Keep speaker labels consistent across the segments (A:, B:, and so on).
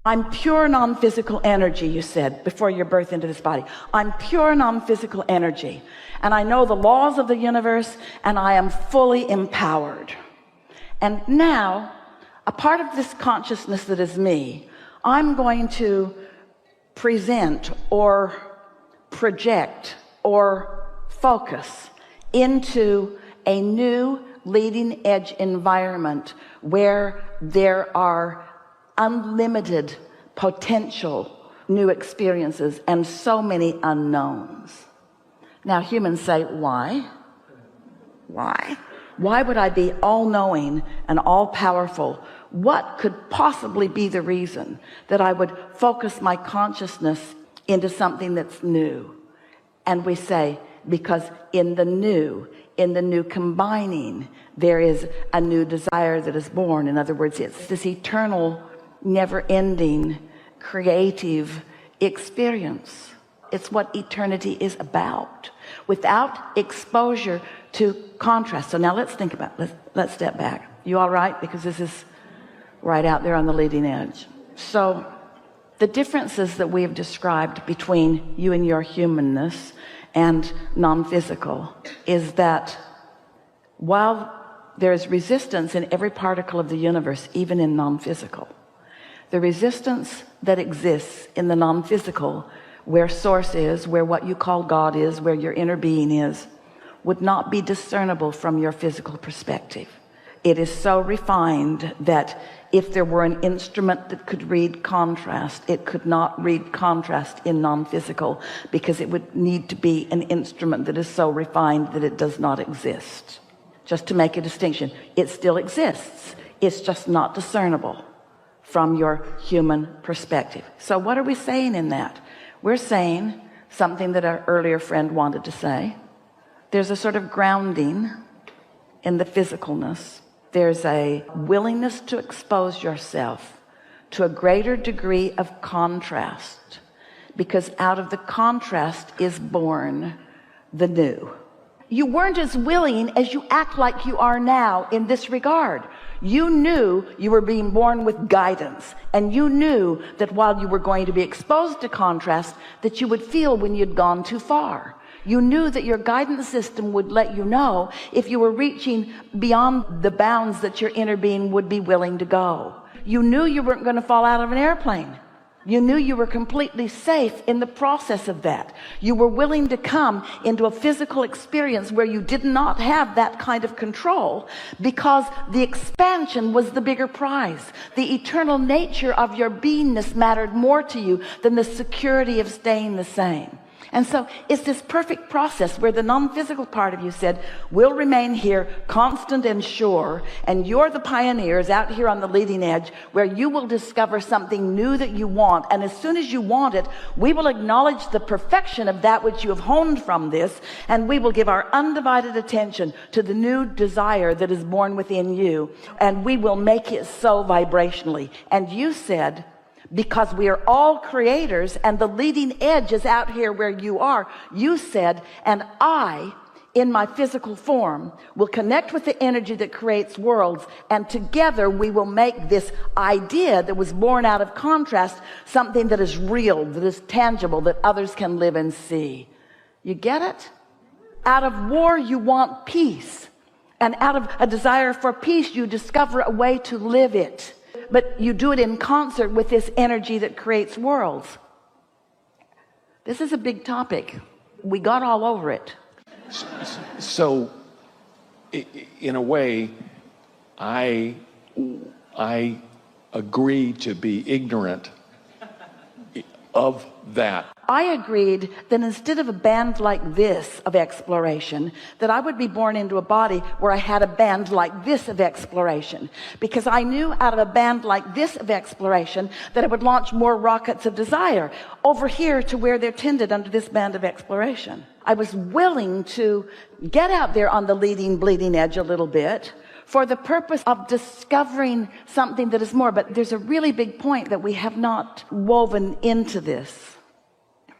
A: I'm pure non-physical energy, you said, before your birth into this body. I'm pure non-physical energy, and I know the laws of the universe, and I am fully empowered. And now, a part of this consciousness that is me, I'm going to present or project or focus into a new leading edge environment where there are unlimited potential new experiences and so many unknowns. Now humans say, why would I be all-knowing and all-powerful? What could possibly be the reason that I would focus my consciousness into something that's new? And we say, because in the new combining, there is a new desire that is born. In other words, it's this eternal, never-ending, creative experience. It's what eternity is about, without exposure to contrast. So now let's think about it. Let's step back. You all right? Because this is right out there on the leading edge. So the differences that we have described between you and your humanness and non-physical is that while there is resistance in every particle of the universe, even in non-physical, the resistance that exists in the non-physical, where source is, where what you call God is, where your inner being is, would not be discernible from your physical perspective. It is so refined that if there were an instrument that could read contrast, it could not read contrast in non-physical, because it would need to be an instrument that is so refined that it does not exist. Just to make a distinction, it still exists, it's just not discernible from your human perspective. So what are we saying in that? We're saying something that our earlier friend wanted to say. There's a sort of grounding in the physicalness. There's a willingness to expose yourself to a greater degree of contrast, because out of the contrast is born the new. You weren't as willing as you act like you are now in this regard. You knew you were being born with guidance, and you knew that while you were going to be exposed to contrast, that you would feel when you'd gone too far. You knew that your guidance system would let you know if you were reaching beyond the bounds that your inner being would be willing to go. You knew you weren't going to fall out of an airplane. You knew you were completely safe in the process of that. You were willing to come into a physical experience where you did not have that kind of control, because the expansion was the bigger prize. The eternal nature of your beingness mattered more to you than the security of staying the same. And so it's this perfect process where the non-physical part of you said, we'll remain here constant and sure, and you're the pioneers out here on the leading edge where you will discover something new that you want, and as soon as you want it, we will acknowledge the perfection of that which you have honed from this, and we will give our undivided attention to the new desire that is born within you, and we will make it so vibrationally. And you said, because we are all creators and the leading edge is out here where you are, you said, and I, in my physical form, will connect with the energy that creates worlds, and together we will make this idea that was born out of contrast something that is real, that is tangible, that others can live and see. You get it? Out of war you want peace, and out of a desire for peace you discover a way to live it. But you do it in concert with this energy that creates worlds. This is a big topic. We got all over it.
B: So, in a way, I agree to be ignorant of that.
A: I agreed that instead of a band like this of exploration, that I would be born into a body where I had a band like this of exploration, because I knew out of a band like this of exploration that it would launch more rockets of desire over here to where they're tended under this band of exploration. I was willing to get out there on the bleeding edge a little bit for the purpose of discovering something that is more. But there's a really big point that we have not woven into this.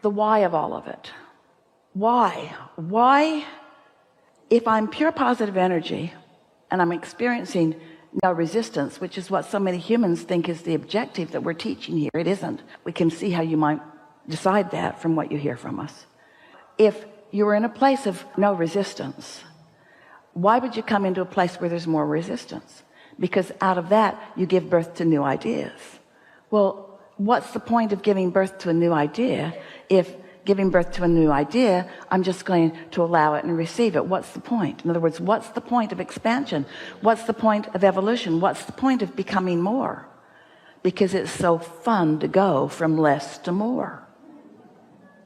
A: The why of all of it. Why, if I'm pure positive energy and I'm experiencing no resistance, which is what so many humans think is the objective that we're teaching here. It isn't. We can see how you might decide that from what you hear from us. If you were in a place of no resistance, why would you come into a place where there's more resistance? Because out of that you give birth to new ideas. Well, what's the point of giving birth to a new idea if giving birth to a new idea I'm just going to allow it and receive it? What's the point? In other words, what's the point of expansion? What's the point of evolution? What's the point of becoming more? Because it's so fun to go from less to more.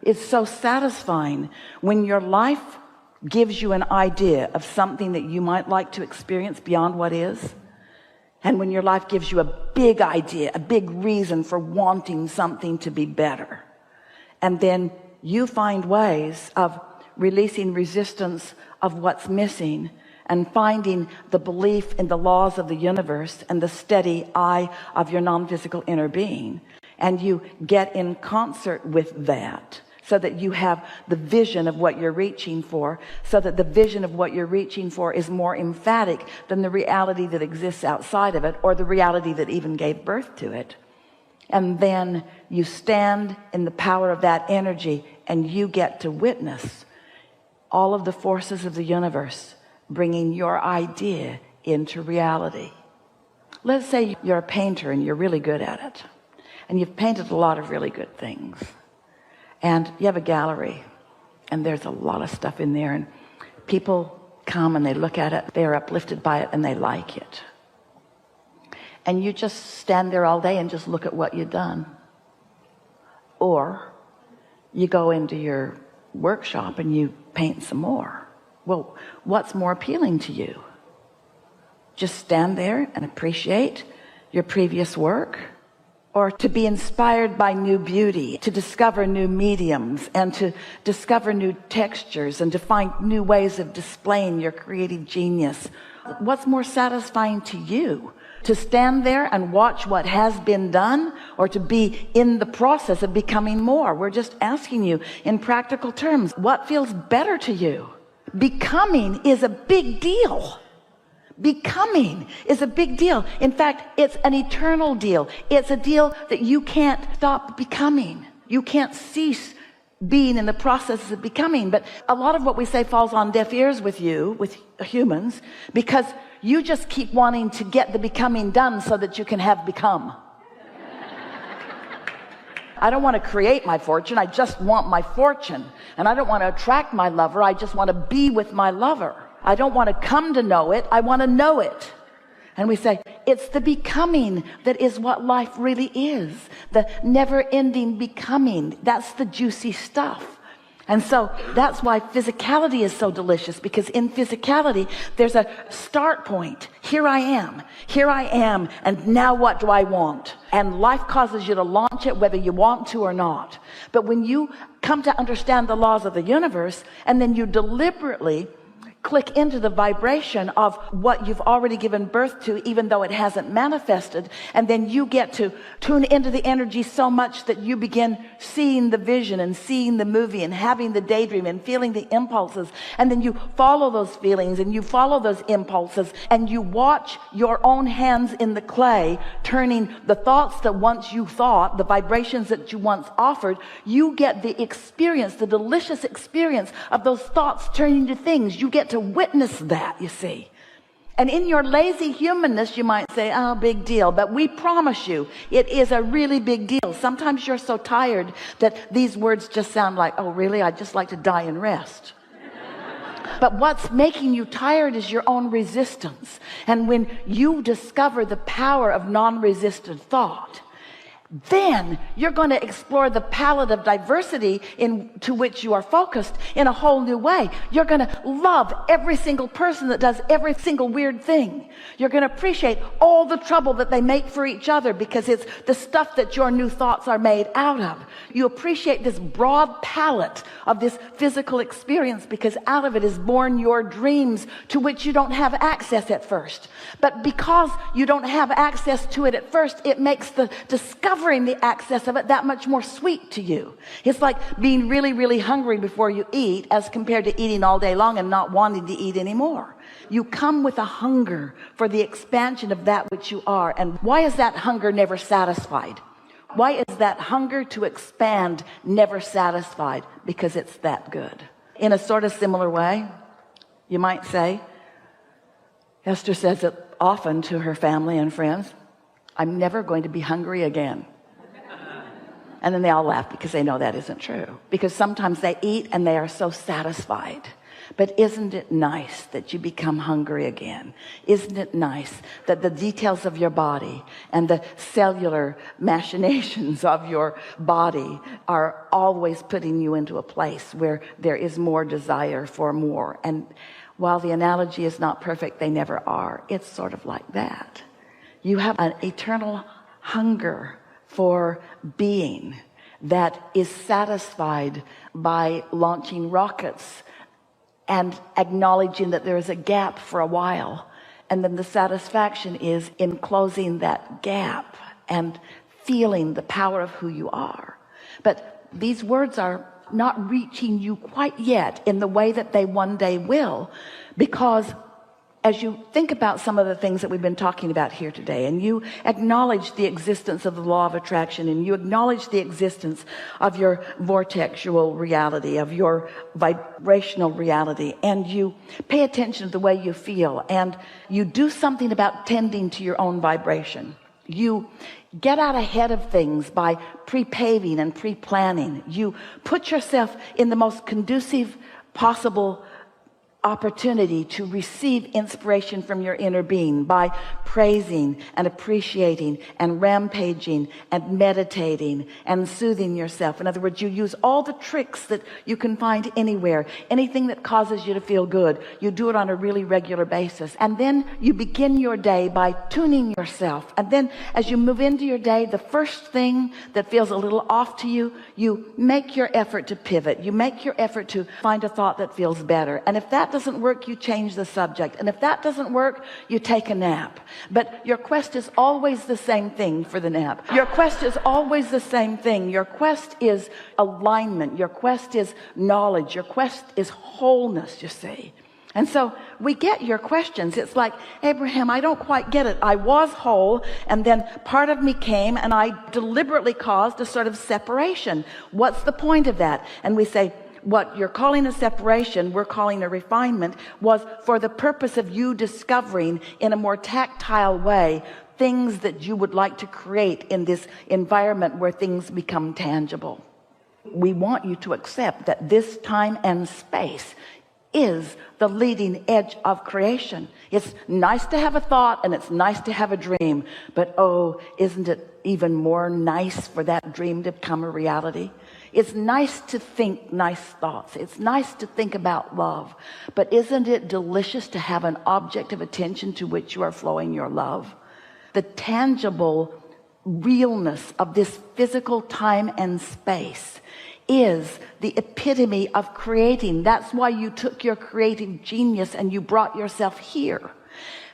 A: It's so satisfying when your life gives you an idea of something that you might like to experience beyond what is, and when your life gives you a big idea, a big reason for wanting something to be better, and then you find ways of releasing resistance of what's missing and finding the belief in the laws of the universe and the steady eye of your non-physical inner being, and you get in concert with that, so that you have the vision of what you're reaching for, so that the vision of what you're reaching for is more emphatic than the reality that exists outside of it, or the reality that even gave birth to it. And then you stand in the power of that energy, and you get to witness all of the forces of the universe bringing your idea into reality. Let's say you're a painter and you're really good at it, and you've painted a lot of really good things, and you have a gallery, and there's a lot of stuff in there, and people come and they look at it, they're uplifted by it, and they like it. And you just stand there all day and just look at what you've done. Or you go into your workshop and you paint some more. Well, what's more appealing to you? Just stand there and appreciate your previous work, or to be inspired by new beauty, to discover new mediums, and to discover new textures, and to find new ways of displaying your creative genius? What's more satisfying to you? To stand there and watch what has been done, or to be in the process of becoming more? We're just asking you in practical terms, what feels better to you? Becoming is a big deal. Becoming is a big deal. In fact, it's an eternal deal. It's a deal that you can't stop becoming. You can't cease being in the process of becoming. But a lot of what we say falls on deaf ears with you, with humans, because you just keep wanting to get the becoming done so that you can have become. I don't want to create my fortune. I just want my fortune. And I don't want to attract my lover. I just want to be with my lover. I don't want to come to know it. I want to know it. And we say, it's the becoming that is what life really is. The never-ending becoming. That's the juicy stuff. And so that's why physicality is so delicious, because in physicality, there's a start point. Here I am, and now what do I want? And life causes you to launch it whether you want to or not. But when you come to understand the laws of the universe, and then you deliberately click into the vibration of what you've already given birth to, even though it hasn't manifested, and then you get to tune into the energy so much that you begin seeing the vision and seeing the movie and having the daydream and feeling the impulses, and then you follow those feelings and you follow those impulses, and you watch your own hands in the clay turning the thoughts that once you thought, the vibrations that you once offered. You get the experience, the delicious experience of those thoughts turning to things. You get to witness that, you see. And in your lazy humanness, you might say, oh, big deal. But we promise you, it is a really big deal. Sometimes you're so tired that these words just sound like, oh, really? I'd just like to die and rest. But what's making you tired is your own resistance. And when you discover the power of non-resistant thought, then you're going to explore the palette of diversity to which you are focused in a whole new way. You're going to love every single person that does every single weird thing. You're going to appreciate all the trouble that they make for each other, because it's the stuff that your new thoughts are made out of. You appreciate this broad palette of this physical experience, because out of it is born your dreams, to which you don't have access at first. But because you don't have access to it at first, it makes the discovering the access of it that much more sweet to you. It's like being really, really hungry before you eat, as compared to eating all day long and not wanting to eat anymore. You come with a hunger for the expansion of that which you are. And why is that hunger never satisfied? Why is that hunger to expand never satisfied? Because it's that good. In a sort of similar way, you might say, Esther says it often to her family and friends, I'm never going to be hungry again. And then they all laugh because they know that isn't true. Because sometimes they eat and they are so satisfied. But isn't it nice that you become hungry again? Isn't it nice that the details of your body and the cellular machinations of your body are always putting you into a place where there is more desire for more? And while the analogy is not perfect, they never are. It's sort of like that. You have an eternal hunger for being that is satisfied by launching rockets and acknowledging that there is a gap for a while, and then the satisfaction is in closing that gap and feeling the power of who you are. But these words are not reaching you quite yet in the way that they one day will, because as you think about some of the things that we've been talking about here today, and you acknowledge the existence of the law of attraction, and you acknowledge the existence of your vortexual reality, of your vibrational reality, and you pay attention to the way you feel, and you do something about tending to your own vibration. You get out ahead of things by pre-paving and pre-planning. You put yourself in the most conducive possible opportunity to receive inspiration from your inner being by praising and appreciating and rampaging and meditating and soothing yourself. In other words, you use all the tricks that you can find anywhere, anything that causes you to feel good. You do it on a really regular basis, and then you begin your day by tuning yourself. And then as you move into your day, the first thing that feels a little off to you, you make your effort to pivot. You make your effort to find a thought that feels better. And if that doesn't work, you change the subject. And if that doesn't work, you take a nap. But your quest is always the same thing for the nap. Your quest is always the same thing. Your quest is alignment. Your quest is knowledge. Your quest is wholeness, you see. And so we get your questions. It's like, Abraham, I don't quite get it. I was whole, and then part of me came, and I deliberately caused a sort of separation. What's the point of that? And we say, what you're calling a separation, we're calling a refinement, was for the purpose of you discovering in a more tactile way things that you would like to create in this environment where things become tangible. We want you to accept that this time and space is the leading edge of creation. It's nice to have a thought and it's nice to have a dream, but oh, isn't it even more nice for that dream to become a reality? It's nice to think nice thoughts. It's nice to think about love. But isn't it delicious to have an object of attention to which you are flowing your love? The tangible realness of this physical time and space is the epitome of creating. That's why you took your creative genius and you brought yourself here.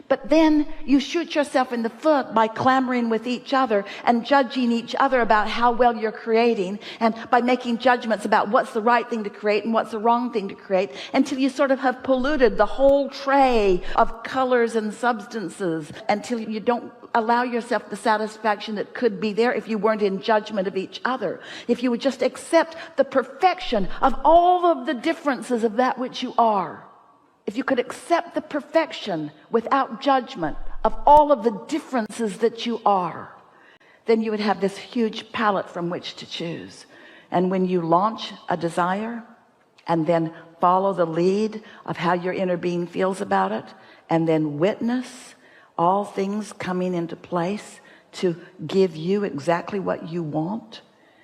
A: But then you shoot yourself in the foot by clamoring with each other and judging each other about how well you're creating, and by making judgments about what's the right thing to create and what's the wrong thing to create, until you sort of have polluted the whole tray of colors and substances, until you don't allow yourself the satisfaction that could be there if you weren't in judgment of each other. If you would just accept the perfection of all of the differences of that which you are. If you could accept the perfection without judgment of all of the differences that you are, then you would have this huge palette from which to choose. And when you launch a desire and then follow the lead of how your inner being feels about it, and then witness all things coming into place to give you exactly what you want,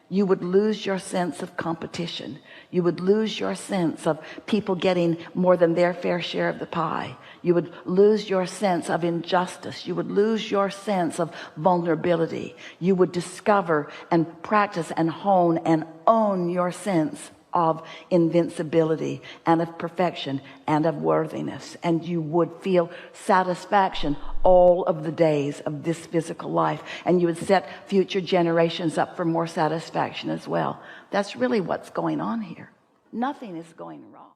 A: you would lose your sense of competition. You would lose your sense of people getting more than their fair share of the pie. You would lose your sense of injustice. You would lose your sense of vulnerability. You would discover and practice and hone and own your sense of invincibility and of perfection and of worthiness. And you would feel satisfaction all of the days of this physical life. And you would set future generations up for more satisfaction as well. That's really what's going on here. Nothing is going wrong.